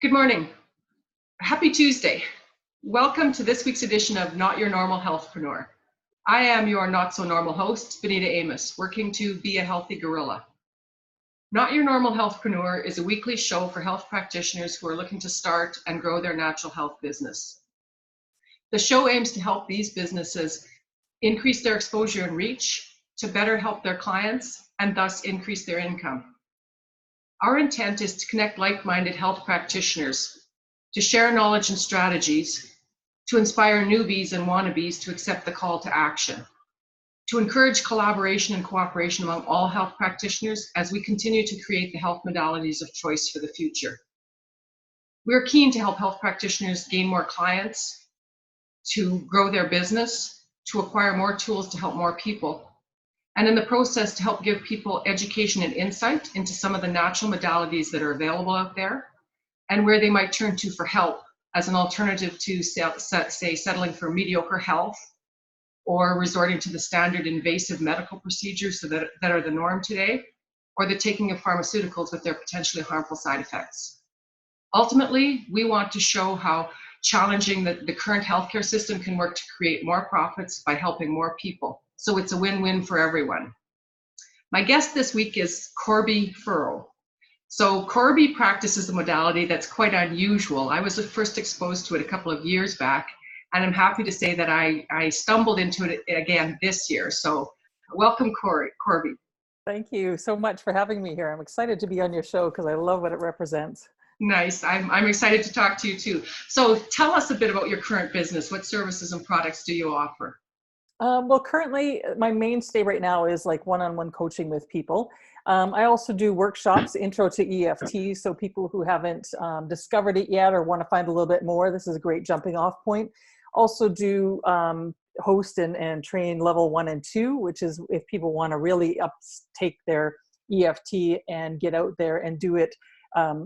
Good morning. Happy Tuesday. Welcome to this week's edition of Not Your Normal Healthpreneur. I am your not so normal host, Benita Amos, working to be a healthy gorilla. Not Your Normal Healthpreneur is a weekly show for health practitioners who are looking to start and grow their natural health business. The show aims to help these businesses increase their exposure and reach, to better help their clients, and thus increase their income. Our intent is to connect like-minded health practitioners, to share knowledge and strategies, to inspire newbies and wannabes to accept the call to action, to encourage collaboration and cooperation among all health practitioners as we continue to create the health modalities of choice for the future. We're keen to help health practitioners gain more clients, to grow their business, to acquire more tools to help more people, and in the process to help give people education and insight into some of the natural modalities that are available out there and where they might turn to for help as an alternative to, say, settling for mediocre health or resorting to the standard invasive medical procedures that are the norm today, or the taking of pharmaceuticals with their potentially harmful side effects. Ultimately, we want to show how challenging the current healthcare system can work to create more profits by helping more people. So it's a win-win for everyone. My guest this week is Corby Furrow. So Corby practices a modality that's quite unusual. I was first exposed to it a couple of years back, and I'm happy to say that I stumbled into it again this year. So welcome, Corby. Thank you so much for having me here. I'm excited to be on your show because I love what it represents. Nice. I'm excited to talk to you too. So tell us a bit about your current business. What services and products do you offer? Well, currently my mainstay right now is like one-on-one coaching with people. I also do workshops, intro to EFT. So people who haven't discovered it yet or want to find a little bit more, this is a great jumping off point. Also do host and train level 1 and 2, which is if people want to really take their EFT and get out there and do it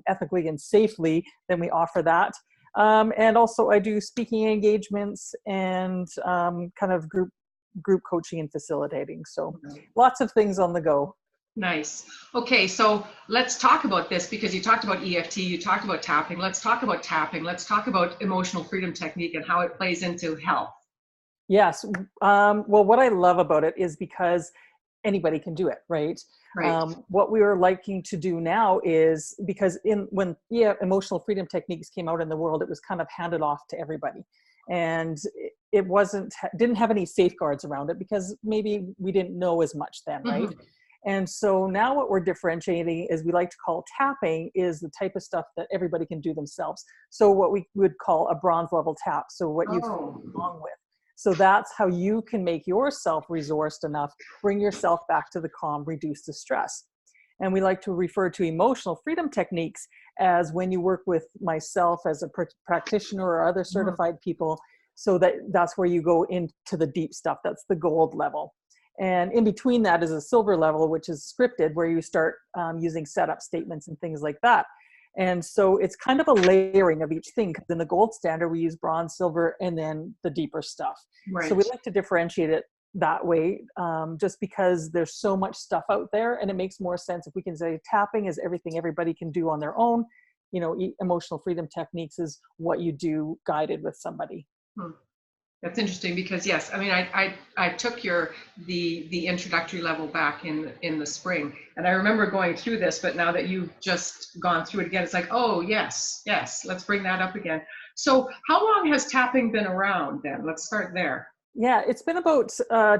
ethically and safely, then we offer that. And also I do speaking engagements and kind of group coaching and facilitating. So lots of things on the go. Nice. Okay, so let's talk about this because you talked about EFT, you talked about tapping. Let's talk about tapping. Let's talk about emotional freedom technique and how it plays into health. Yes. Well, what I love about it is because anybody can do it, right? Right. What we are liking to do now is because when emotional freedom techniques came out in the world, it was kind of handed off to everybody. And it didn't have any safeguards around it because maybe we didn't know as much then, right? Mm-hmm. And so now what we're differentiating is we like to call tapping is the type of stuff that everybody can do themselves. So what we would call a bronze level tap. So what you follow along with. So that's how you can make yourself resourced enough, bring yourself back to the calm, reduce the stress. And we like to refer to emotional freedom techniques as when you work with myself as a practitioner or other certified people, so that's where you go into the deep stuff. That's the gold level. And in between that is a silver level, which is scripted, where you start using setup statements and things like that. And so it's kind of a layering of each thing. Because in the gold standard, we use bronze, silver, and then the deeper stuff. Right. So we like to differentiate it that way, just because there's so much stuff out there, and it makes more sense if we can say tapping is everything everybody can do on their own. You know, emotional freedom techniques is what you do guided with somebody. That's interesting because yes, I mean, I took the introductory level back in the spring, and I remember going through this, but now that you've just gone through it again, it's like, oh yes, let's bring that up again. So how long has tapping been around then? Let's start there. Yeah, it's been about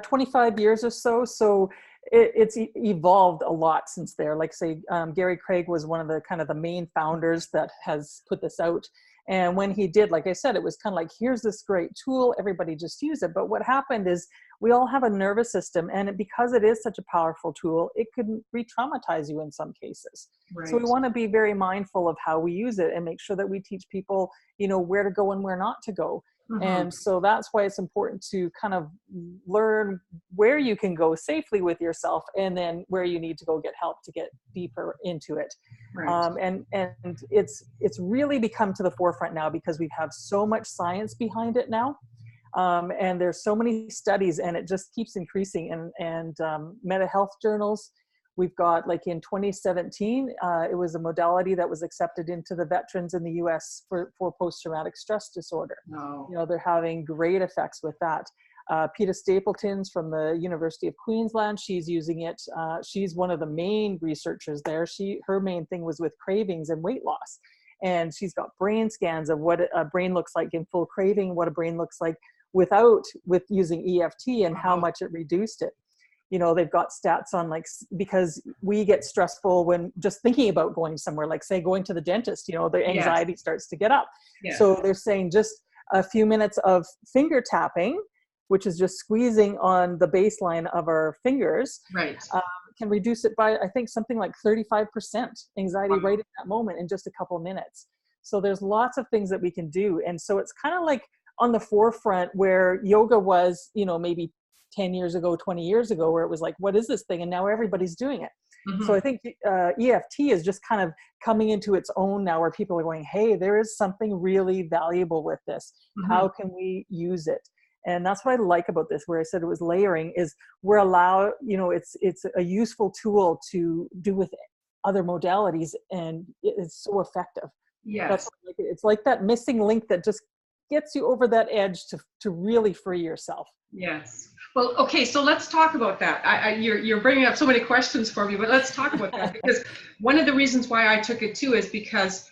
25 years or so. So it's evolved a lot since there. Like say, Gary Craig was one of the main founders that has put this out. And when he did, like I said, it was kind of like, here's this great tool, everybody just use it. But what happened is we all have a nervous system, and because it is such a powerful tool, it could re-traumatize you in some cases. Right. So we want to be very mindful of how we use it and make sure that we teach people, where to go and where not to go. Mm-hmm. And so that's why it's important to kind of learn where you can go safely with yourself, and then where you need to go get help to get deeper into it. Right. And it's really become to the forefront now because we have so much science behind it now. And there's so many studies, and it just keeps increasing. And meta health journals, We've got, like in 2017, it was a modality that was accepted into the veterans in the US for post-traumatic stress disorder. No. You know, they're having great effects with that. Peta Stapleton's from the University of Queensland, she's using it. She's one of the main researchers there. Her main thing was with cravings and weight loss. And she's got brain scans of what a brain looks like in full craving, what a brain looks like with using EFT, and how much it reduced it. You know, they've got stats on, like, because we get stressful when just thinking about going somewhere, like say going to the dentist, you know, the anxiety starts to get up. Yes. So they're saying just a few minutes of finger tapping, which is just squeezing on the baseline of our fingers, right, can reduce it by, I think, something like 35% anxiety right in that moment in just a couple of minutes. So there's lots of things that we can do. And so it's kind of like on the forefront where yoga was, you know, maybe 10 years ago, 20 years ago, where it was like, what is this thing? And now everybody's doing it. Mm-hmm. So I think EFT is just kind of coming into its own now, where people are going, hey, there is something really valuable with this. Mm-hmm. How can we use it? And that's what I like about this, where I said it was layering, is we're allowed, you know, it's a useful tool to do with other modalities, and it's so effective. Yes. It's like that missing link that just gets you over that edge to really free yourself. Yes. Well, okay, so let's talk about that. You're bringing up so many questions for me, but let's talk about that, because one of the reasons why I took it too is because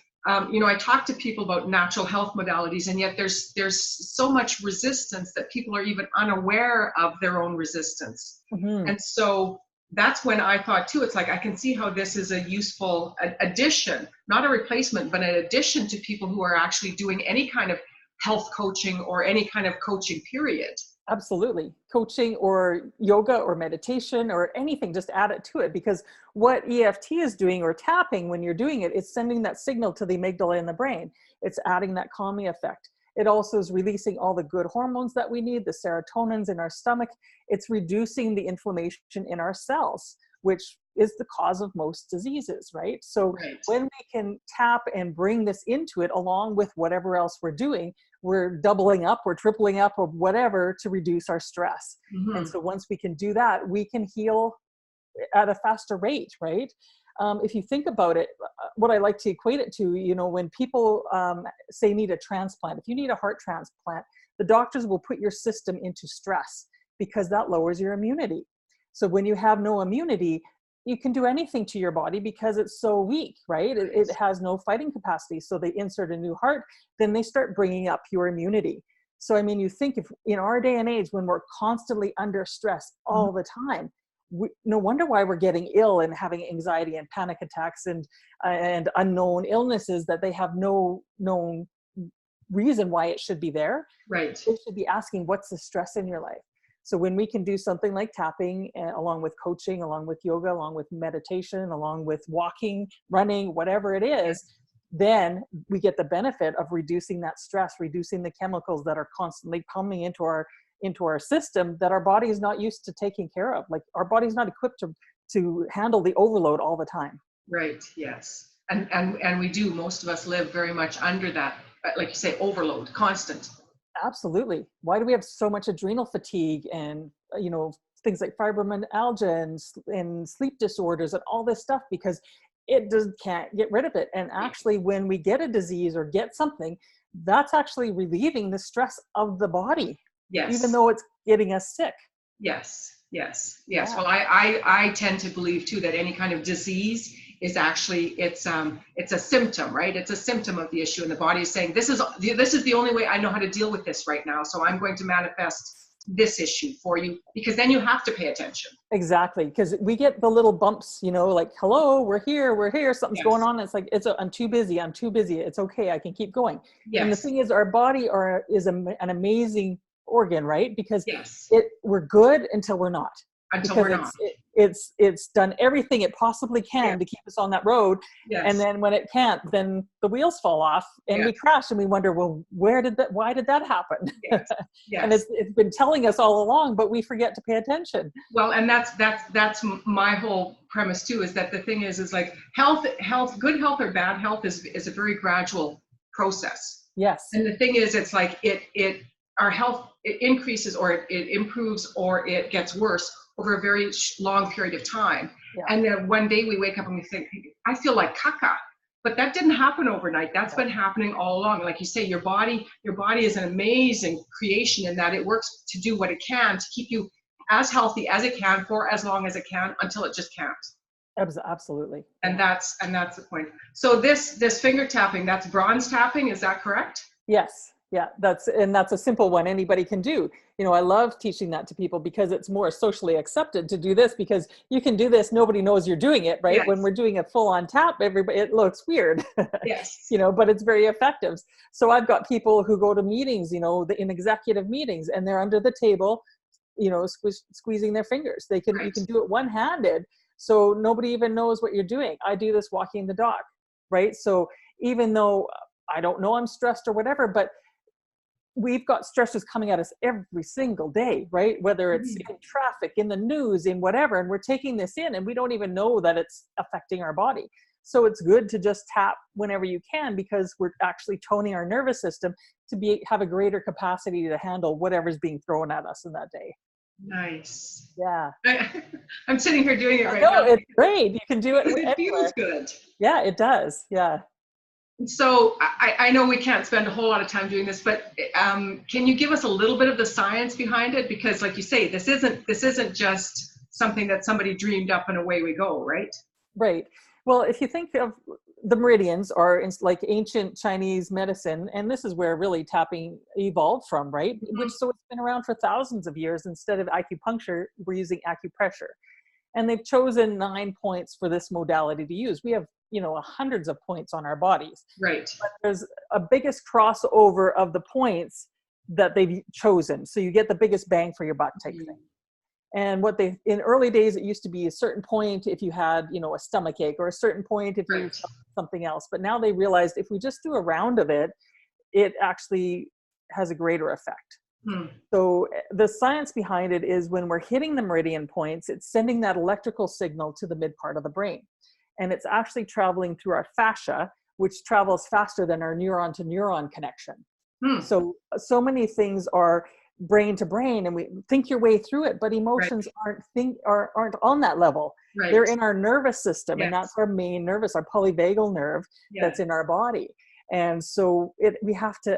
you know, I talk to people about natural health modalities, and yet there's so much resistance that people are even unaware of their own resistance. Mm-hmm. And so that's when I thought too, it's like, I can see how this is a useful addition, not a replacement, but an addition to people who are actually doing any kind of health coaching or any kind of coaching period. Absolutely. Coaching or yoga or meditation or anything, just add it to it, because what EFT is doing, or tapping, when you're doing it, it's sending that signal to the amygdala in the brain. It's adding that calming effect. It also is releasing all the good hormones that we need, the serotonins in our stomach. It's reducing the inflammation in our cells, which is the cause of most diseases, right? So when we can tap and bring this into it, along with whatever else we're doing, we're doubling up, we're tripling up, or whatever, to reduce our stress. Mm-hmm. And so once we can do that, we can heal at a faster rate, right? If you think about it, what I like to equate it to, you know, when people say need a transplant, if you need a heart transplant, the doctors will put your system into stress, because that lowers your immunity. So when you have no immunity, you can do anything to your body because it's so weak, right? It has no fighting capacity. So they insert a new heart, then they start bringing up your immunity. So, I mean, you think, if in our day and age, when we're constantly under stress all the time, no wonder why we're getting ill and having anxiety and panic attacks and unknown illnesses that they have no known reason why it should be there. Right. They should be asking, what's the stress in your life? So when we can do something like tapping, along with coaching, along with yoga, along with meditation, along with walking, running, whatever it is, then we get the benefit of reducing that stress, reducing the chemicals that are constantly coming into our system that our body is not used to taking care of. Like, our body's not equipped to handle the overload all the time. Right. Yes. And we do. Most of us live very much under that, like you say, overload, constant. Absolutely. Why do we have so much adrenal fatigue and, you know, things like fibromyalgia and sleep disorders and all this stuff? Because it just can't get rid of it. And actually, when we get a disease or get something, that's actually relieving the stress of the body. Yes. Even though it's getting us sick. Yes. Yes. Yeah. Well, I tend to believe too that any kind of disease is actually, it's a symptom, right? It's a symptom of the issue, and the body is saying, this is the only way I know how to deal with this right now, so I'm going to manifest this issue for you, because then you have to pay attention. Exactly, because we get the little bumps, you know, like, hello, we're here, something's going on. It's like, I'm too busy, it's okay, I can keep going. Yes. And the thing is, our body is an amazing organ, right? Because yes. we're good until we're not. Until because we're not. It's done everything it possibly can to keep us on that road. Yes. And then when it can't, then the wheels fall off and we crash, and we wonder, well, why did that happen? Yes. Yes. And it's been telling us all along, but we forget to pay attention. Well, and that's my whole premise too, is that the thing is like good health or bad health is a very gradual process. Yes. And the thing is, it's like our health, it increases or it improves or it gets worse over a very long period of time. Yeah. And then one day we wake up and we think, I feel like caca. But that didn't happen overnight. That's been happening all along. Like you say, your body is an amazing creation in that it works to do what it can to keep you as healthy as it can for as long as it can until it just can't. Absolutely. And that's the point. So this finger tapping, that's bronze tapping, is that correct? Yes. Yeah, that's a simple one anybody can do. I love teaching that to people because it's more socially accepted to do this, because you can do this, nobody knows you're doing it, right? Yes. When we're doing a full on tap, it looks weird. Yes. But it's very effective. So I've got people who go to meetings, in executive meetings, and they're under the table, squeezing their fingers. You can do it one-handed, so nobody even knows what you're doing. I do this walking the dog, right? So even though I don't know I'm stressed or whatever, but we've got stressors coming at us every single day, right? Whether it's in traffic, in the news, in whatever, and we're taking this in and we don't even know that it's affecting our body. So it's good to just tap whenever you can, because we're actually toning our nervous system to have a greater capacity to handle whatever's being thrown at us in that day. Nice. Yeah. I'm sitting here doing it right now. It's great. You can do it It anywhere. feels good. Yeah, it does. Yeah. So I know we can't spend a whole lot of time doing this, but can you give us a little bit of the science behind it? Because like you say, this isn't just something that somebody dreamed up and away we go, right? Right. Well, if you think of the meridians are like ancient Chinese medicine, and this is where really tapping evolved from, right? So it's been around for thousands of years. Instead of acupuncture, we're using acupressure. And they've chosen 9 points for this modality to use. We have, hundreds of points on our bodies. Right. But there's a biggest crossover of the points that they've chosen. So you get the biggest bang for your buck type thing. And in early days, it used to be a certain point if you had, a stomach ache, or a certain point if you felt something else. But now they realized if we just do a round of it, it actually has a greater effect. So the science behind it is when we're hitting the meridian points, it's sending that electrical signal to the mid part of the brain. And it's actually traveling through our fascia, which travels faster than our neuron to neuron connection. So many things are brain to brain, and we think your way through it, but emotions aren't on that level. Right. They're in our nervous system, and that's our main nervous, our polyvagal nerve that's in our body. And so we have to,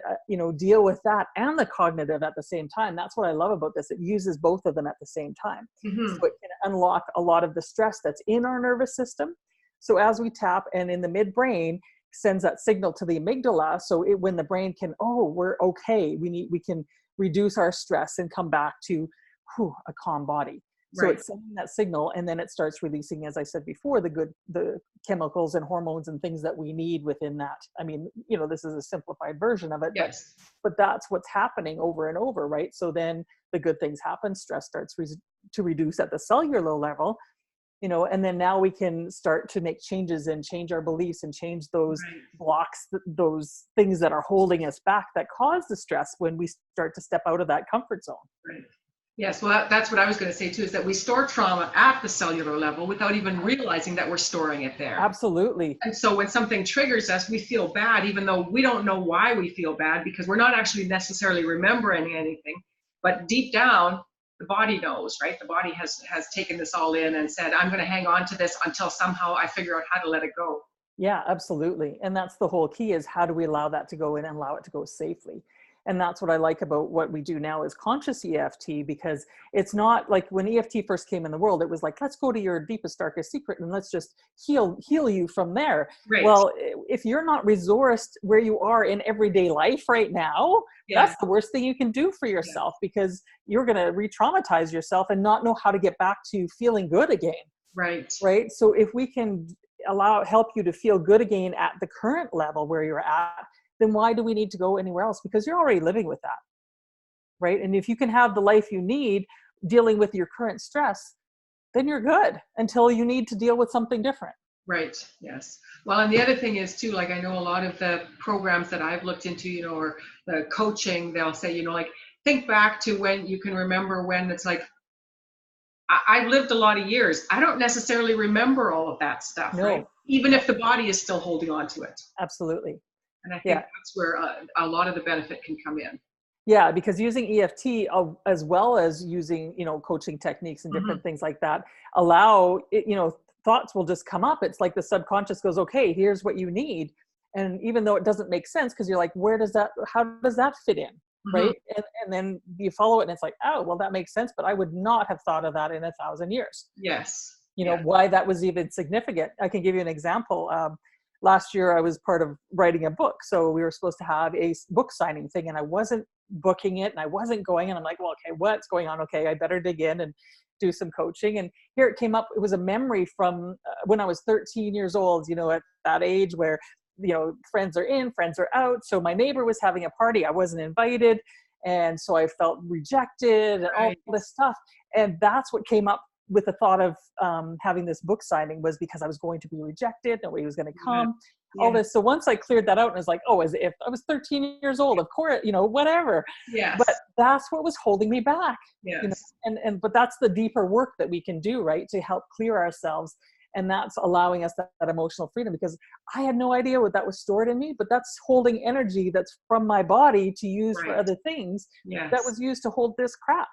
deal with that and the cognitive at the same time. That's what I love about this. It uses both of them at the same time. So it can unlock a lot of the stress that's in our nervous system. So as we tap, and in the midbrain sends that signal to the amygdala. So when the brain can, we're okay. We can reduce our stress and come back to a calm body. So it's sending that signal, and then it starts releasing, as I said before, the chemicals and hormones and things that we need within that. I mean, this is a simplified version of it, but that's what's happening over and over, right? So then the good things happen, stress starts to reduce at the cellular level, and then now we can start to make changes and change our beliefs and change those blocks, those things that are holding us back that cause the stress when we start to step out of that comfort zone. Right. Yes, well, that's what I was going to say too, is that we store trauma at the cellular level without even realizing that we're storing it there. Absolutely. And so when something triggers us, we feel bad, even though we don't know why we feel bad, because we're not actually necessarily remembering anything. But deep down, the body knows, right? The body has taken this all in and said, I'm going to hang on to this until somehow I figure out how to let it go. Yeah, absolutely. And that's the whole key, is how do we allow that to go in and allow it to go safely? And that's what I like about what we do now is conscious EFT, because it's not like when EFT first came in the world, it was like, let's go to your deepest, darkest secret and let's just heal you from there. Right. Well, if you're not resourced where you are in everyday life right now, that's the worst thing you can do for yourself, because you're going to re-traumatize yourself and not know how to get back to feeling good again. Right. Right. So if we can help you to feel good again at the current level where you're at, then why do we need to go anywhere else? Because you're already living with that, right? And if you can have the life you need dealing with your current stress, then you're good until you need to deal with something different. Right, yes. Well, and the other thing is too, like I know a lot of the programs that I've looked into, or the coaching, they'll say, like, think back to when you can remember when it's like, I've lived a lot of years. I don't necessarily remember all of that stuff, right? Even if the body is still holding on to it. Absolutely. And I think that's where a lot of the benefit can come in. Yeah, because using EFT as well as using, coaching techniques and Hmm. different things like that, allow it, thoughts will just come up. It's like the subconscious goes, okay, here's what you need. And even though it doesn't make sense, because you're like, how does that fit in? Hmm. Right. And then you follow it and it's like, oh, well, that makes sense. But I would not have thought of that in 1,000 years. Yes. Yeah. Why that was even significant. I can give you an example. Last year I was part of writing a book. So we were supposed to have a book signing thing and I wasn't booking it and I wasn't going. And I'm like, well, okay, what's going on? Okay, I better dig in and do some coaching. And here it came up. It was a memory from when I was 13 years old, at that age where, friends are in, friends are out. So my neighbor was having a party. I wasn't invited. And so I felt rejected and all Right. this stuff. And that's what came up with the thought of having this book signing, was because I was going to be rejected. Nobody was going to Yeah. come, all Yeah. this. So once I cleared that out and was like, oh, as if I was 13 years old, of course, whatever. But Yes. that's what was holding me back, Yes. but that's the deeper work that we can do, right? To help clear ourselves. And that's allowing us that emotional freedom, because I had no idea what that was stored in me, but that's holding energy that's from my body to use for Right. other things that Yes. was used to hold this crap.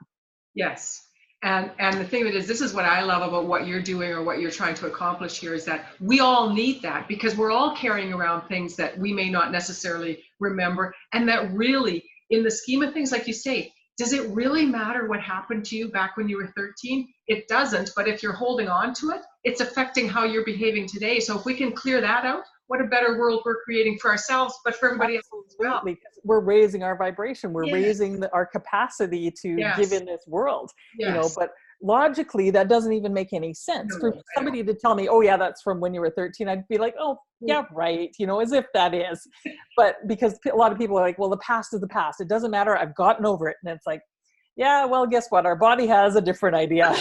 Yes. And the thing of it is, this is what I love about what you're doing or what you're trying to accomplish here, is that we all need that, because we're all carrying around things that we may not necessarily remember. And that really, in the scheme of things, like you say, does it really matter what happened to you back when you were 13? It doesn't. But if you're holding on to it, it's affecting how you're behaving today. So if we can clear that out, what a better world we're creating for ourselves, but for everybody else as well. Absolutely. 'Cause we're raising our vibration. We're Yes. raising our capacity to give Yes. in this world, Yes. but logically that doesn't even make any sense. For No, I somebody to tell me, oh yeah, that's from when you were 13, I'd be like, oh yeah, right. As if that is. But because a lot of people are like, well, the past is the past. It doesn't matter. I've gotten over it. And it's like, yeah, well, guess what? Our body has a different idea.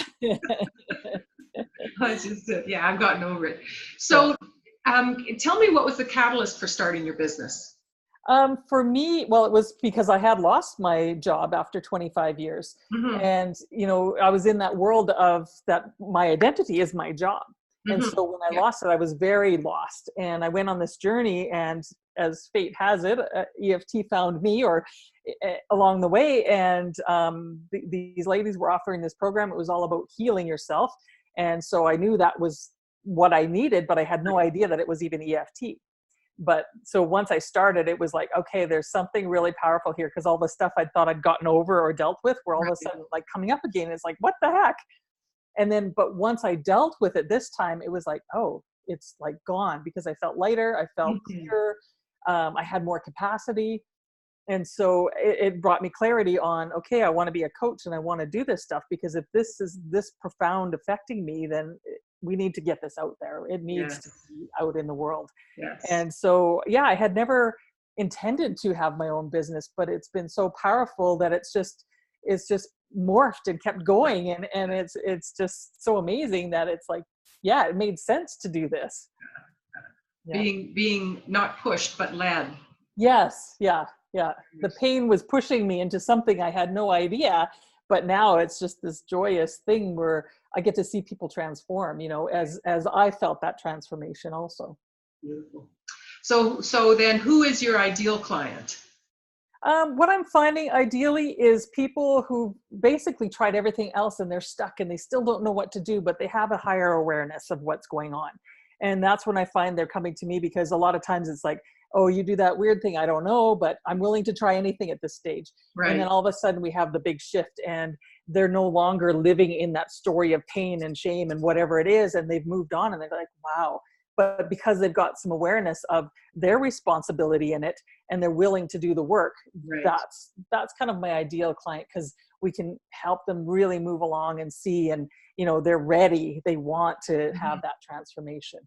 It's just, yeah, I've gotten over it. Yeah. So, tell me, what was the catalyst for starting your business? For me, well, it was because I had lost my job after 25 years. Hmm. And, I was in that world of that my identity is my job. And Hmm. so when I Yeah. lost it, I was very lost. And I went on this journey, and as fate has it, EFT found me, or along the way. And these ladies were offering this program. It was all about healing yourself. And so I knew that was what I needed, but I had no idea that it was even EFT. But so once I started, it was like, okay, there's something really powerful here, because all the stuff I thought I'd gotten over or dealt with were all of a Right. sudden like coming up again. It's like, what the heck? And then, but once I dealt with it this time, it was like, oh, it's like gone, because I felt lighter. I felt Mhm. clearer. I had more capacity. And so it brought me clarity on, okay, I want to be a coach and I want to do this stuff, because if this is this profound affecting me, then we need to get this out there. It needs to Yes. be out in the world. Yes. And so, yeah, I had never intended to have my own business, but it's been so powerful that it's just morphed and kept going. And it's just so amazing that it's like, yeah, it made sense to do this. Yeah. Being not pushed but led. Yes. Yeah. Yeah. The pain was pushing me into something I had no idea, but now it's just this joyous thing where I get to see people transform, as I felt that transformation also. Beautiful. So then, who is your ideal client? What I'm finding ideally is people who basically tried everything else and they're stuck and they still don't know what to do, but they have a higher awareness of what's going on. And that's when I find they're coming to me, because a lot of times it's like, oh, you do that weird thing, I don't know, but I'm willing to try anything at this stage. And then Right. all of a sudden we have the big shift, and they're no longer living in that story of pain and shame and whatever it is. And they've moved on and they're like, wow. But because they've got some awareness of their responsibility in it, and they're willing to do the work, Right. that's kind of my ideal client, because we can help them really move along and see, and they're ready, they want to have Mhm. that transformation.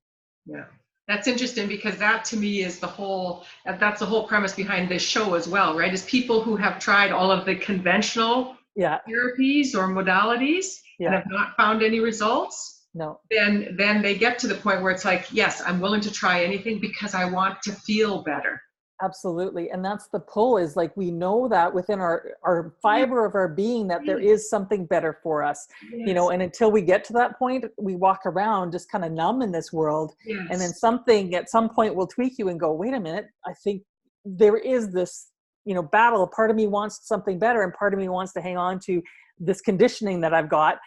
Yeah. That's interesting, because that to me is that's the whole premise behind this show as well, right? Is people who have tried all of the conventional Yeah. therapies or modalities and Yeah. have not found any results, No. then they get to the point where it's like, yes, I'm willing to try anything because I want to feel better. Absolutely. And that's the pull, is like, we know that within our Yeah. fiber of our being that there Yes. is something better for us, Yes. and until we get to that point, we walk around just kind of numb in this world. And then Yes. something at some point will tweak you and go, wait a minute, I think there is this battle. Part of me wants something better, and part of me wants to hang on to this conditioning that I've got.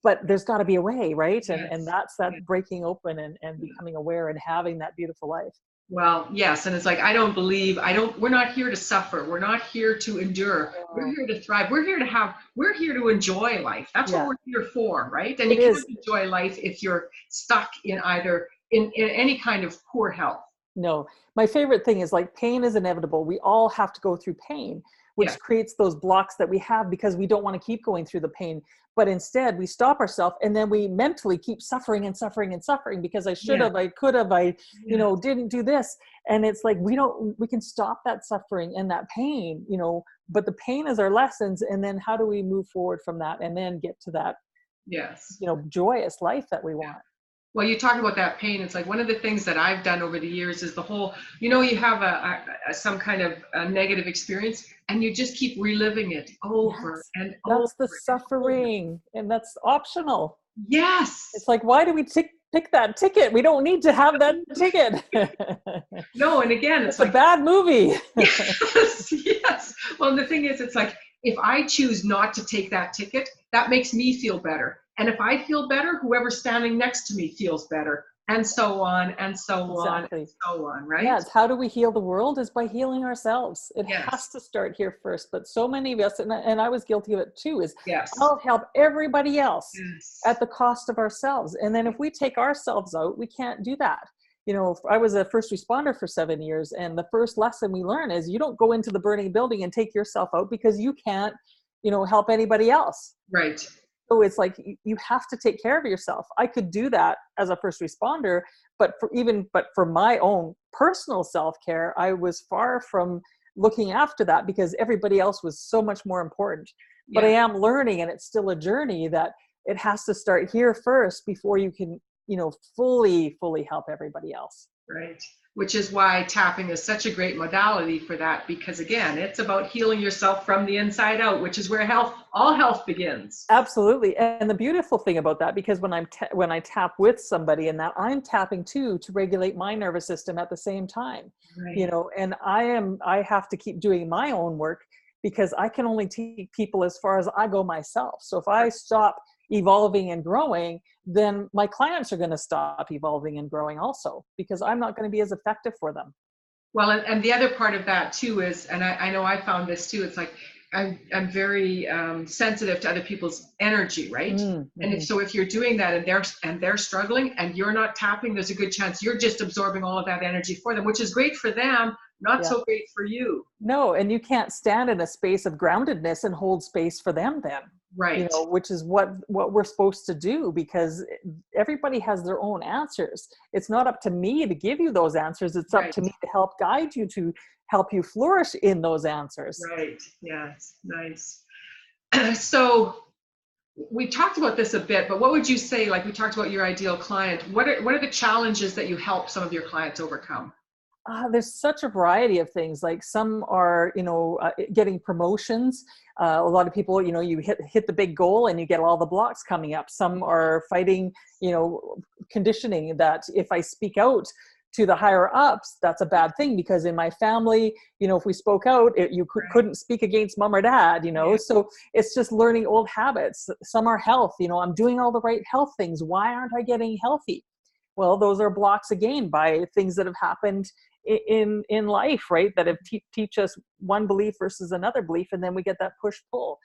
But there's got to be a way, right? And Yes. that's that Yes. breaking open and becoming aware and having that beautiful life. Well, yes. And it's like, we're not here to suffer. We're not here to endure. We're here to thrive. We're here to enjoy life. That's what Yeah, we're here for, right? And it you can't is. enjoy life if you're stuck in in any kind of poor health. No, my favorite thing is like pain is inevitable. We all have to go through pain, Yeah. which creates those blocks that we have because we don't want to keep going through the pain. But instead we stop ourselves and then we mentally keep suffering and suffering and suffering because I should Yeah. have, I could have, I, Yeah. didn't do this. And it's like, we can stop that suffering and that pain, but the pain is our lessons. And then how do we move forward from that and then get to that, Yes. joyous life that we want? Well, you talk about that pain. It's like one of the things that I've done over the years is the whole, you have some kind of a negative experience and you just keep reliving it over Yes, and over that's the and over. suffering, and that's optional. It's Yes. like, why do we pick that ticket? We don't need to have that ticket. No, and again, it's It's a like, bad movie. yes, yes. Well, and the thing is, it's like, if I choose not to take that ticket, that makes me feel better. And if I feel better, whoever's standing next to me feels better. And so on, and so on, and Exactly. so on, Yeah, right? it's how do we heal the world is by healing ourselves. It has Yes, to start here first. But so many of us, and I was guilty of it too, is yes, I'll help everybody else yes. at the cost of ourselves. And then if we take ourselves out, we can't do that. I was a first responder for 7 years, and the first lesson we learn is you don't go into the burning building and take yourself out because you can't, help anybody else. Right. So it's like you have to take care of yourself. I could do that as a first responder, but for my own personal self-care, I was far from looking after that because everybody else was so much more important. But I Yeah. am learning, and it's still a journey, that it has to start here first before you can, fully help everybody else. Right. Which is why tapping is such a great modality for that, because again, it's about healing yourself from the inside out, which is where all health begins. Absolutely. And the beautiful thing about that, because when when I tap with somebody, and that I'm tapping too to regulate my nervous system at the same time, Right. and I have to keep doing my own work because I can only take people as far as I go myself. So if I stop evolving and growing, then my clients are going to stop evolving and growing also, because I'm not going to be as effective for them. Well, and the other part of that too is, and I know I found this too, it's like I'm very sensitive to other people's energy, right? And Mm-hmm. if you're doing that and they're struggling and you're not tapping, there's a good chance you're just absorbing all of that energy for them, which is great for them, not Yeah. so great for you. No, and you can't stand in a space of groundedness and hold space for them then, Right. which is what we're supposed to do, because everybody has their own answers. It's not up to me to give you those answers. It's up Right. to me to help guide you, to help you flourish in those answers. Right. Yes. Nice. So we talked about this a bit, but what would you say, like we talked about your ideal client, what are the challenges that you help some of your clients overcome? There's such a variety of things. Like some are, getting promotions. A lot of people, you hit the big goal and you get all the blocks coming up. Some are fighting, conditioning that if I speak out to the higher ups, that's a bad thing, because in my family, if we spoke out, couldn't speak against mom or dad, Yeah. so it's just learning old habits. Some are health, I'm doing all the right health things. Why aren't I getting healthy? Well, those are blocks again by things that have happened in life, right? That have teach us one belief versus another belief, and then we get that push pull.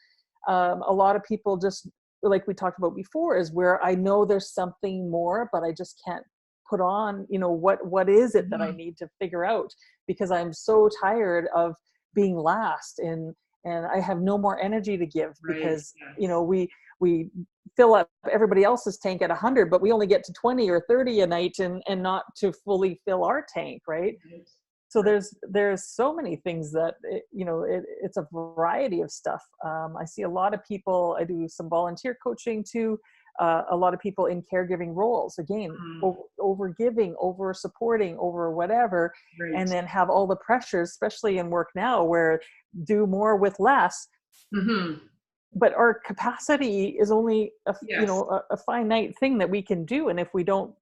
A lot of people, just like we talked about before, is where I know there's something more, but I just can't put on, what is it that I need to figure out, because I'm so tired of being last, and I have no more energy to give, Right. because Yes. we fill up everybody else's tank at 100, but we only get to 20 or 30 a night, and not to fully fill our tank, right? Right. So there's so many things that it's a variety of stuff. I see a lot of people. I do some volunteer coaching too. A lot of people in caregiving roles, again, over giving, over supporting, over whatever, Right. and then have all the pressures, especially in work now, where do more with less. Mm-hmm. But our capacity is only Yes. a finite thing that we can do, and if we don't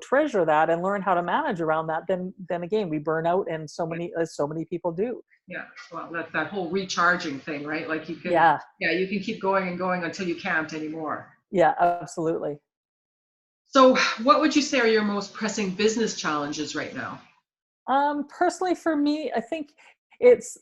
treasure that and learn how to manage around that, then again, we burn out, and so many people do. Yeah, well, that whole recharging thing, right? Like Yeah. you can keep going and going until you can't anymore. Yeah, absolutely. So what would you say are your most pressing business challenges right now? Personally, for me, I think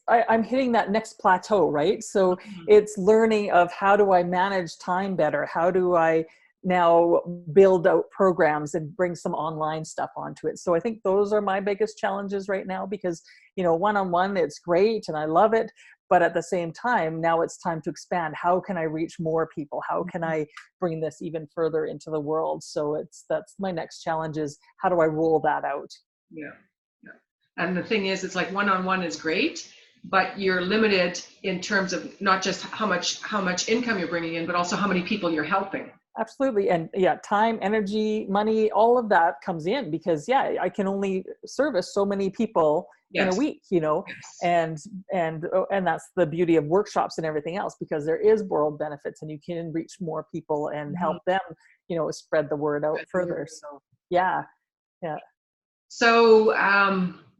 I'm hitting that next plateau, right? So Mhm. it's learning of how do I manage time better? How do I now build out programs and bring some online stuff onto it? So I think those are my biggest challenges right now, because, one-on-one, it's great and I love it. But at the same time, now it's time to expand. How can I reach more people? How can I bring this even further into the world? So that's my next challenge, is how do I roll that out? Yeah. Yeah. And the thing is, it's like one-on-one is great, but you're limited in terms of not just how much income you're bringing in, but also how many people you're helping. Absolutely. And yeah, time, energy, money, all of that comes in, because I can only service so many people in a Yes. week, Yes. and and that's the beauty of workshops and everything else, because there is world benefits, and you can reach more people and help Mhm. them, spread the word out further. So yeah, yeah. So,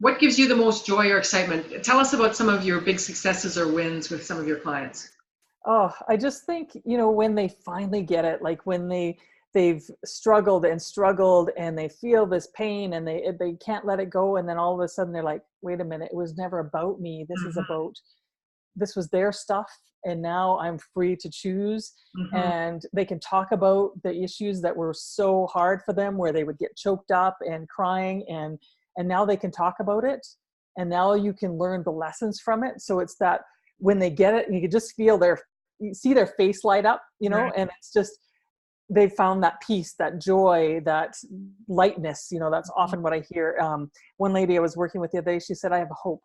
what gives you the most joy or excitement? Tell us about some of your big successes or wins with some of your clients. Oh, I just think, when they finally get it, like when they've struggled and struggled and they feel this pain and they can't let it go. And then all of a sudden they're like, wait a minute, it was never about me. Mhm. This was their stuff. And now I'm free to choose. Mhm. And they can talk about the issues that were so hard for them, where they would get choked up and crying, and now they can talk about it. And now you can learn the lessons from it. So it's that when they get it, and you can just you see their face light up, Right. and it's just, they found that peace, that joy, that lightness. That's Mhm. often what I hear. One lady I was working with the other day, she said, I have hope.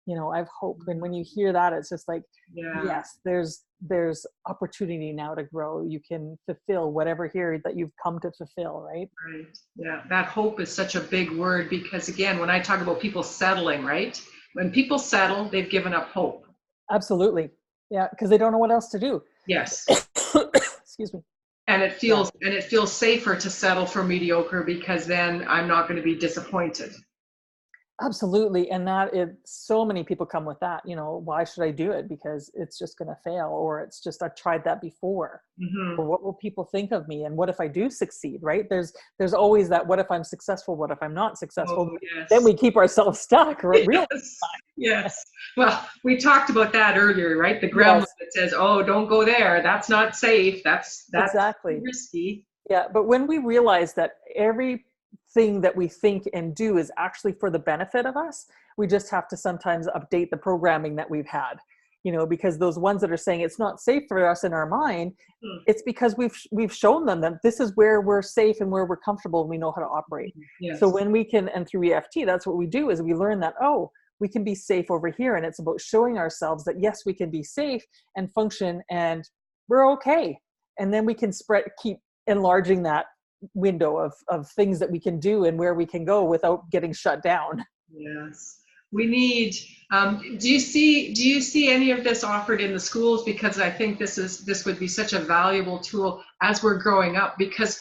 I have hope. And when you hear that, it's just like, Yeah. yes, there's opportunity now to grow. You can fulfill whatever here that you've come to fulfill, right? Right. Yeah. That hope is such a big word because, again, when I talk about people settling, right? When people settle, they've given up hope. Absolutely. Yeah, because they don't know what else to do. Yes. Excuse me. And Yeah. it feels safer to settle for mediocre because then I'm not going to be disappointed. Absolutely. And so many people come with that, why should I do it? Because it's just going to fail, or it's just, I've tried that before, Hmm. or what will people think of me? And what if I do succeed, right? There's always that, what if I'm successful? What if I'm not Oh, successful? Then yes. we keep ourselves stuck, real. Yes. Yes. Well, we talked about that earlier, right? The gremlin Yes, that says, "Oh, don't go there. That's not safe. That's too exactly. risky." Yeah, but when we realize that everything that we think and do is actually for the benefit of us, we just have to sometimes update the programming that we've had, because those ones that are saying it's not safe for us in our mind, Hmm. it's because we've shown them that this is where we're safe and where we're comfortable and we know how to operate. So Yes. when we can, and through EFT, that's what we do, is we learn that, oh, we can be safe over here. And it's about showing ourselves that, yes, we can be safe and function, and we're okay. And then we can keep enlarging that window of things that we can do and where we can go without getting shut down. Yes. We need, do you see any of this offered in the schools? Because I think this would be such a valuable tool as we're growing up, because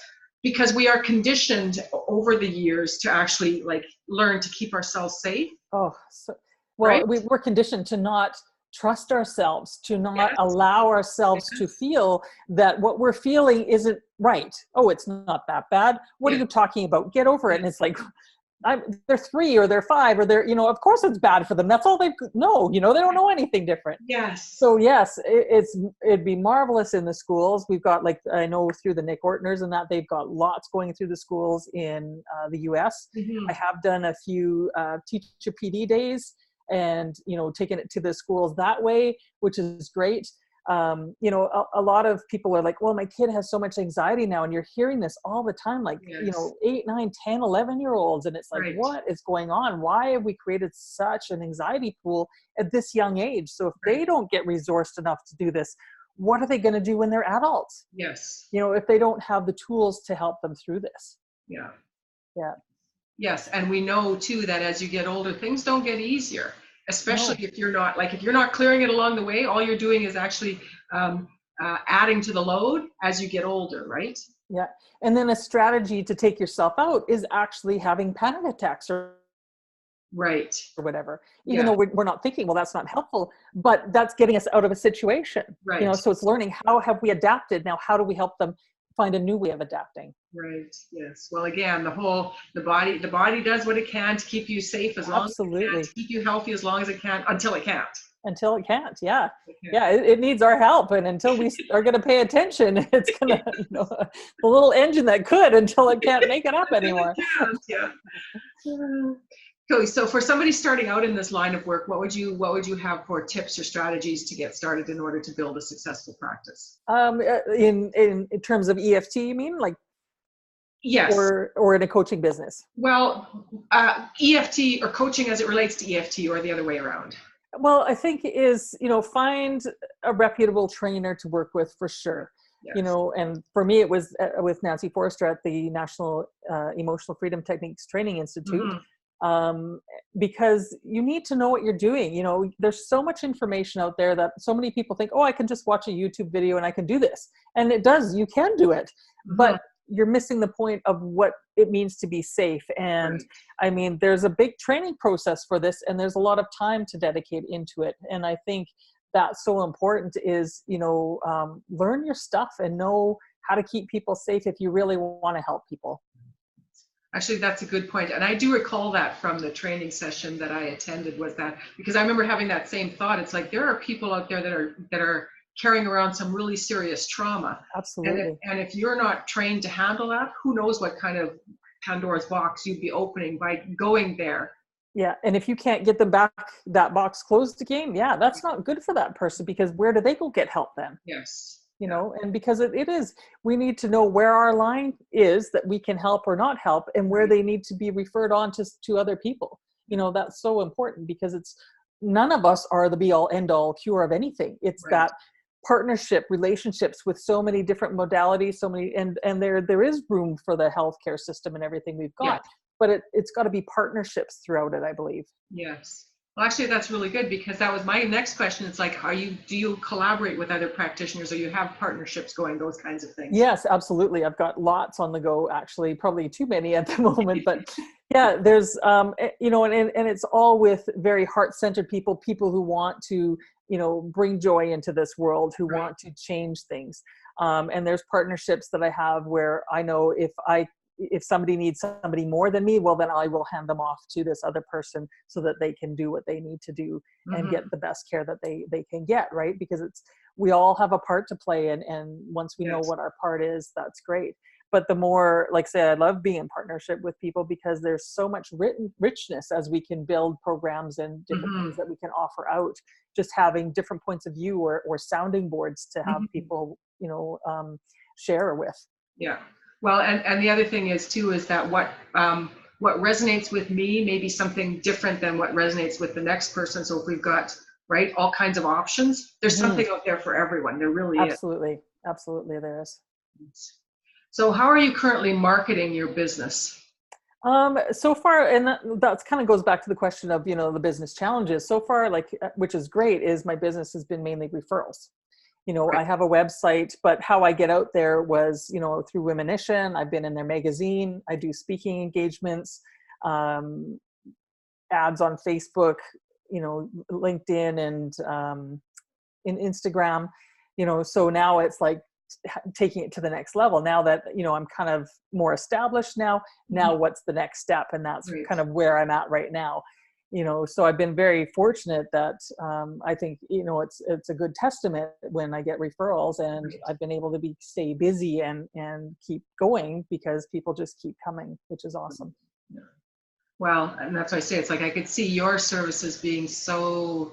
we are conditioned over the years to actually like learn to keep ourselves safe, Oh, so, well, right? we're conditioned to not trust ourselves, to not Yes. allow ourselves to Yes. feel that what we're feeling isn't right. Oh, it's not that bad. What are Yes. you talking about? Get over it. And it's Yes. like, they're 3 or they're 5 or they're, of course it's bad for them. That's all they know. They don't know anything different. Yes. So yes, it'd be marvelous in the schools. We've got, like, I know through the Nick Ortners and that, they've got lots going through the schools in the US. I Mhm. have done a few teacher PD days, and taken it to the schools that way, which is great. A lot of people are like, well, my kid has so much anxiety now, and you're hearing this all the time, like, Yes. 8, 9, 10, 11-year-olds, and it's like, Right. what is going on? Why have we created such an anxiety pool at this young age? So if Right. they don't get resourced enough to do this, what are they going to do when they're adults? Yes. If they don't have the tools to help them through this. Yeah. Yeah. Yes, and we know too that as you get older, things don't get easier, especially No. if you're not clearing it along the way. All you're doing is actually adding to the load as you get older, right? Yeah. And then a strategy to take yourself out is actually having panic attacks or Right. whatever, even Yeah. though we're not thinking, well, that's not helpful, but that's getting us out of a situation, Right. so it's learning, how have we adapted? Now, how do we help them find a new way of adapting? Right. Yes. Well, again, the body does what it can to keep you safe as long as it can, to Absolutely. keep you healthy as long as it can, until it can't. Until it can't. Yeah. It can't. Yeah. It needs our help. And until we are going to pay attention, it's going to, the little engine that could, until it can't make it up Until anymore. it can't. Yeah. Okay, so for somebody starting out in this line of work, what would you have for tips or strategies to get started in order to build a successful practice? In terms of EFT, you mean, like, Yes. or in a coaching business? Well, EFT or coaching as it relates to EFT, or the other way around. Well, I think is, find a reputable trainer to work with, for sure. Yes. And for me, it was with Nancy Forrester at the National Emotional Freedom Techniques Training Institute. Because you need to know what you're doing. There's so much information out there that so many people think, oh, I can just watch a YouTube video and I can do this. And it does, you can do it, but you're missing the point of what it means to be safe. And Right. I mean, there's a big training process for this, and there's a lot of time to dedicate into it. And I think that's so important is, learn your stuff and know how to keep people safe if you really want to help people. Actually, that's a good point. And I do recall that from the training session that I attended, was that, because I remember having that same thought. It's like, there are people out there that are carrying around some really serious trauma. Absolutely. And if you're not trained to handle that, who knows what kind of Pandora's box you'd be opening by going there. Yeah. And if you can't get them back, that box closed again, that's not good for that person, because where do they go get help then? Yes. And because it is, we need to know where our line is that we can help or not help, and where they need to be referred on to other people. That's so important, because none of us are the be all end all cure of anything. It's that partnership relationships with so many different modalities, so many, and there is room for the healthcare system and everything we've got, but it's got to be partnerships throughout it, I believe. Yes. Well, actually, that's really good, because that was my next question. It's like, do you collaborate with other practitioners, or you have partnerships going, those kinds of things? Yes, absolutely. I've got lots on the go, actually, probably too many at the moment, but yeah, there's, and it's all with very heart-centered people who want to, bring joy into this world, who want to change things. And there's partnerships that I have where I know if somebody needs somebody more than me, well, then I will hand them off to this other person so that they can do what they need to do and get the best care that they can get, right? Because we all have a part to play, and once we know what our part is, that's great. But the more, like I say, I love being in partnership with people, because there's so much richness as we can build programs and different things that we can offer out. Just having different points of view or sounding boards to have people, share with. Yeah. Well, and the other thing is too, is that what resonates with me may be something different than what resonates with the next person. So if we've got all kinds of options, there's something out there for everyone. There really is. Absolutely, there is. So how are you currently marketing your business? So far, and that kind of goes back to the question of the business challenges. So far, which is great, is my business has been mainly referrals. I have a website, but how I get out there was, through Womanition. I've been in their magazine. I do speaking engagements, ads on Facebook, LinkedIn, and in Instagram. So now it's like taking it to the next level. Now that I'm kind of more established now what's the next step? And that's kind of where I'm at right now. So I've been very fortunate that I think, it's a good testament when I get referrals, and I've been able to stay busy and keep going, because people just keep coming, which is awesome. Yeah. Well, and that's why I say, it's like, I could see your services being so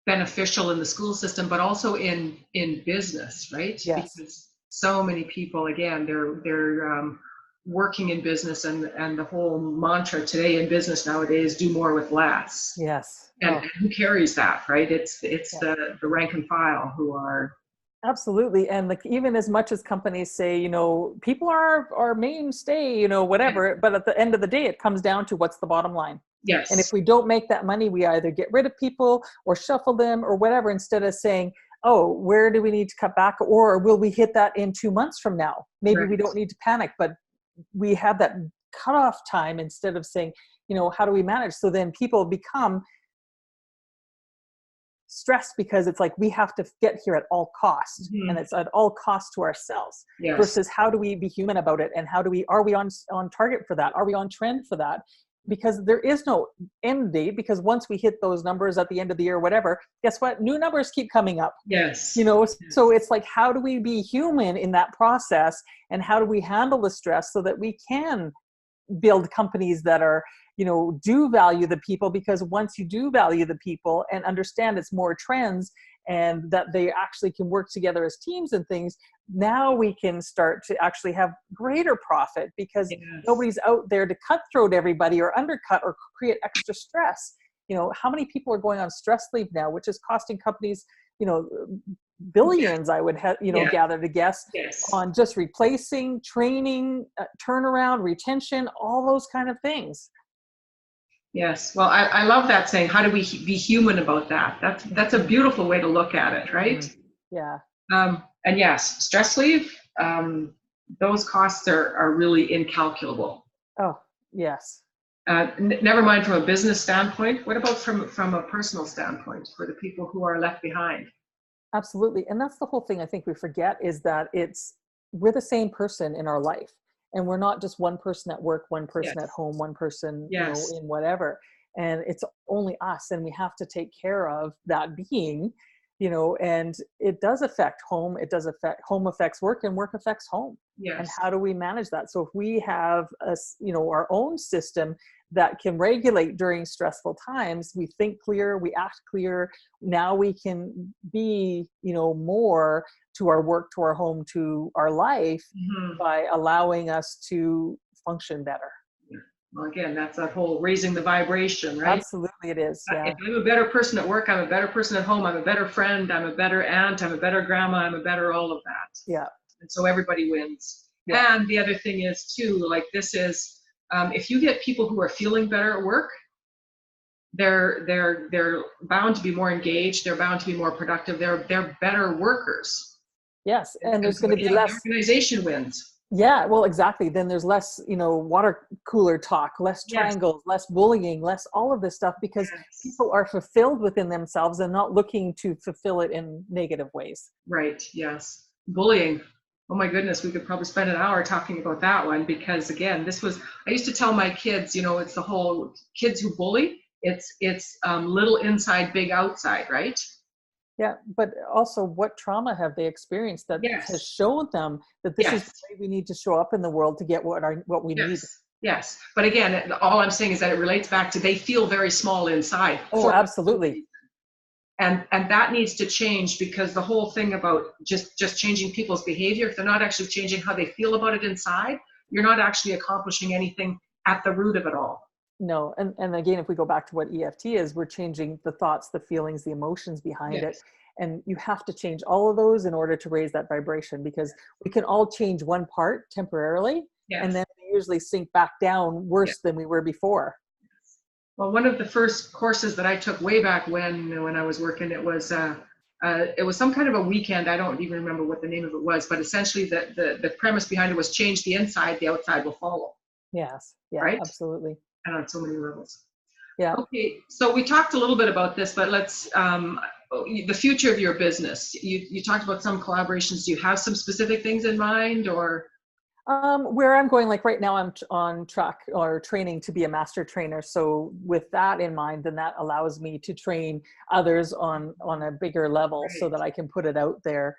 beneficial in the school system, but also in business, right? Yes. Because so many people, again, they're working in business, and the whole mantra today in business nowadays, do more with less. Yes. And who carries that, right? It's the rank and file who are. Absolutely. And even as much as companies say, people are our mainstay, whatever, but at the end of the day, it comes down to what's the bottom line. Yes. And if we don't make that money, we either get rid of people or shuffle them or whatever, instead of saying, oh, where do we need to cut back? Or will we hit that in 2 months from now? Maybe we Right. don't need to panic, but we have that cutoff time instead of saying, how do we manage? So then people become stressed because it's like we have to get here at all costs, and it's at all costs to ourselves. Yes. Versus how do we be human about it, and are we on target for that? Are we on trend for that? Because there is no end date, because once we hit those numbers at the end of the year, whatever, guess what? New numbers keep coming up. Yes. So it's like, how do we be human in that process, and how do we handle the stress so that we can build companies that are, do value the people? Because once you do value the people and understand it's more trends and that they actually can work together as teams and things, now we can start to actually have greater profit, because nobody's out there to cutthroat everybody or undercut or create extra stress. How many people are going on stress leave now, which is costing companies, billions, I would gather to guess, on just replacing, training, turnaround, retention, all those kind of things. Yes. Well, I love that saying. How do we be human about that? That's a beautiful way to look at it, right? Yeah. And yes, stress leave, those costs are really incalculable. Oh, yes. Never mind from a business standpoint. What about from a personal standpoint for the people who are left behind? Absolutely. And that's the whole thing I think we forget, is that we're the same person in our life. And we're not just one person at work, one person at home, one person, in whatever. And it's only us, and we have to take care of that being, and it does affect home. Home affects work, and work affects home. Yes. And how do we manage that? So if we have our own system that can regulate during stressful times, we think clear, we act clear. Now we can be, more to our work, to our home, to our life, by allowing us to function better. Well, again, that's that whole raising the vibration, right? Absolutely, it is. Yeah. If I'm a better person at work, I'm a better person at home, I'm a better friend, I'm a better aunt, I'm a better grandma, I'm a better all of that. Yeah. And so everybody wins. Yeah. And the other thing is too, like this is, if you get people who are feeling better at work, they're bound to be more engaged, they're bound to be more productive, they're better workers. Yes, and there's so, going to be less. The organization wins. Yeah, well, exactly. Then there's less, water cooler talk, less triangles, less bullying, less all of this stuff, because people are fulfilled within themselves and not looking to fulfill it in negative ways. Right. Yes. Bullying. Oh my goodness, we could probably spend an hour talking about that one, because again, I used to tell my kids, it's the whole kids who bully. It's little inside, big outside, right? Yeah, but also, what trauma have they experienced that has shown them that this is the way we need to show up in the world to get what we need? Yes, but again, all I'm saying is that it relates back to they feel very small inside. Oh, absolutely. And that needs to change, because the whole thing about just changing people's behavior, if they're not actually changing how they feel about it inside, you're not actually accomplishing anything at the root of it all. No, and again, if we go back to what EFT is, we're changing the thoughts, the feelings, the emotions behind it. And you have to change all of those in order to raise that vibration, because we can all change one part temporarily, and then we usually sink back down worse than we were before. Well, one of the first courses that I took way back when I was working, it was some kind of a weekend. I don't even remember what the name of it was, but essentially the premise behind it was change the inside, the outside will follow. Yes. Yeah, right? Absolutely. And on so many levels. Yeah. Okay, so we talked a little bit about this, but let's, the future of your business. You talked about some collaborations. Do you have some specific things in mind, or? Where I'm going, like right now, I'm on track or training to be a master trainer. So with that in mind, then that allows me to train others on a bigger level, so that I can put it out there,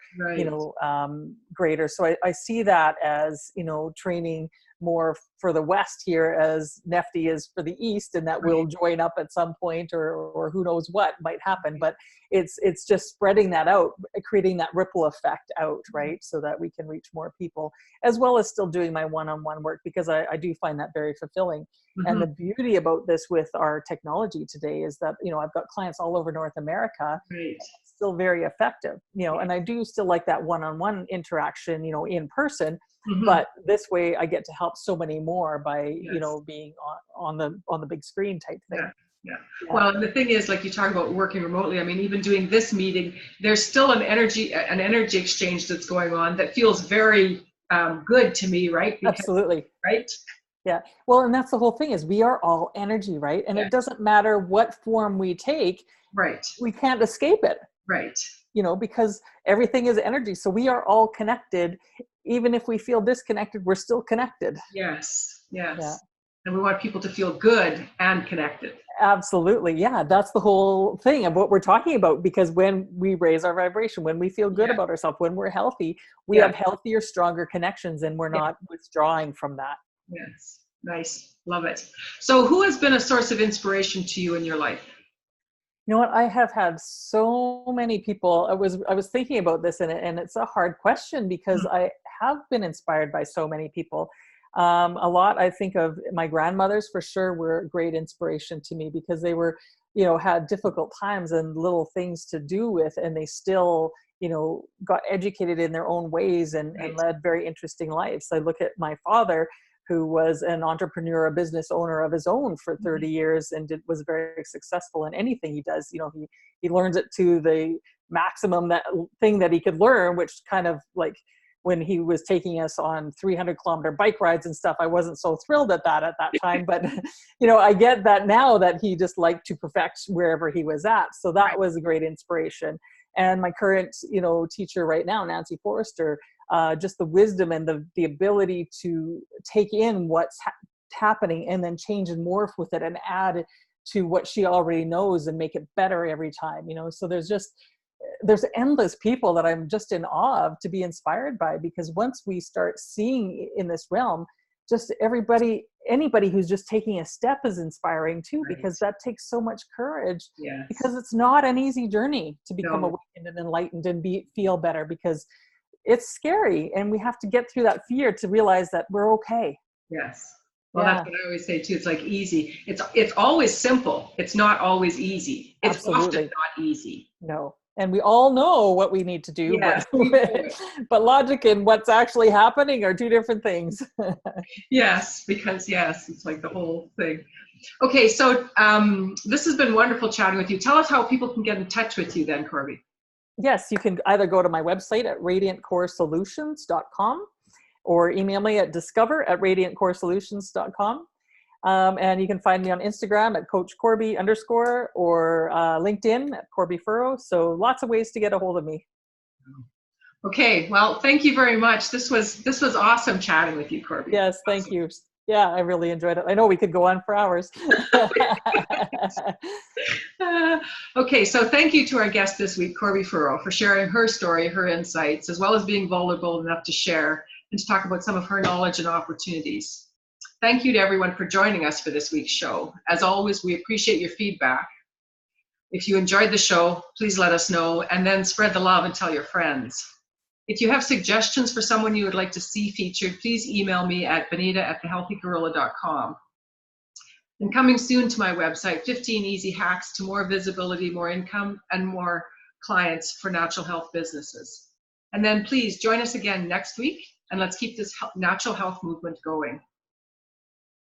greater. So I see that as, training more for the West here as Nefty is for the East, and that will join up at some point, or who knows what might happen. But it's just spreading that out, creating that ripple effect out, right? So that we can reach more people, as well as still doing my one-on-one work, because I do find that very fulfilling. And the beauty about this with our technology today is that, I've got clients all over North America, still very effective, and I do still like that one-on-one interaction, in person. But this way I get to help so many more by, being on the big screen type thing. Yeah. Yeah, Well, and the thing is, like you talk about working remotely, I mean, even doing this meeting, there's still an energy exchange that's going on that feels very good to me, right? Because, absolutely. right? Yeah. Well, and that's the whole thing is we are all energy, right? And it Yes. doesn't matter what form we take, Right. we can't escape it, Right. because everything is energy. So we are all connected. Even if we feel disconnected, we're still connected. Yes. Yeah. Yes. And we want people to feel good and connected. Absolutely. Yeah. That's the whole thing of what we're talking about. Because when we raise our vibration, when we feel good Yeah. about ourselves, when we're healthy, we Yeah. have healthier, stronger connections, and we're Yeah. not withdrawing from that. Yes. Nice. Love it. So who has been a source of inspiration to you in your life? You know what? I have had so many people. I was thinking about this, and it's a hard question because I have been inspired by so many people. A lot. I think of my grandmothers for sure were a great inspiration to me because they were, had difficult times and little things to do with, and they still, got educated in their own ways and Right. led very interesting lives. I look at my father, who was an entrepreneur, a business owner of his own for 30 years and was very successful in anything he does. He learns it to the maximum that thing that he could learn, which kind of like when he was taking us on 300-kilometer bike rides and stuff, I wasn't so thrilled at that time. But, I get that now that he just liked to perfect wherever he was at. So that Right. was a great inspiration. And my current, teacher right now, Nancy Forrester, just the wisdom and the ability to take in what's happening and then change and morph with it and add to what she already knows and make it better every time. So there's endless people that I'm just in awe of to be inspired by, because once we start seeing in this realm, just anybody who's just taking a step is inspiring too, Right. because that takes so much courage, Yes. because it's not an easy journey to become No. awakened and enlightened and feel better, because it's scary and we have to get through that fear to realize that we're okay. Yes. Well, that's Yeah, what I always say too. It's like easy. It's always simple. It's not always easy. It's often absolutely. not easy. No. And we all know what we need to do, Yes, but we know it. but logic and what's actually happening are two different things. Yes, because yes, it's like the whole thing. Okay, so this has been wonderful chatting with you. Tell us how people can get in touch with you then, Corby. Yes, you can either go to my website at radiantcoresolutions.com or email me at discover@radiantcoresolutions.com. And you can find me on Instagram at Coach Corby _ or LinkedIn at Corby Furrow. So lots of ways to get a hold of me. Okay, well, thank you very much. This was awesome chatting with you, Corby. Yes, thank Awesome. you. Yeah, I really enjoyed it. I know we could go on for hours. Okay, so thank you to our guest this week, Corby Furrow, for sharing her story, her insights, as well as being vulnerable enough to share and to talk about some of her knowledge and opportunities. Thank you to everyone for joining us for this week's show. As always, we appreciate your feedback. If you enjoyed the show, please let us know and then spread the love and tell your friends. If you have suggestions for someone you would like to see featured, please email me at benita@thehealthygorilla.com. And coming soon to my website, 15 easy hacks to more visibility, more income, and more clients for natural health businesses. And then please join us again next week, and let's keep this natural health movement going.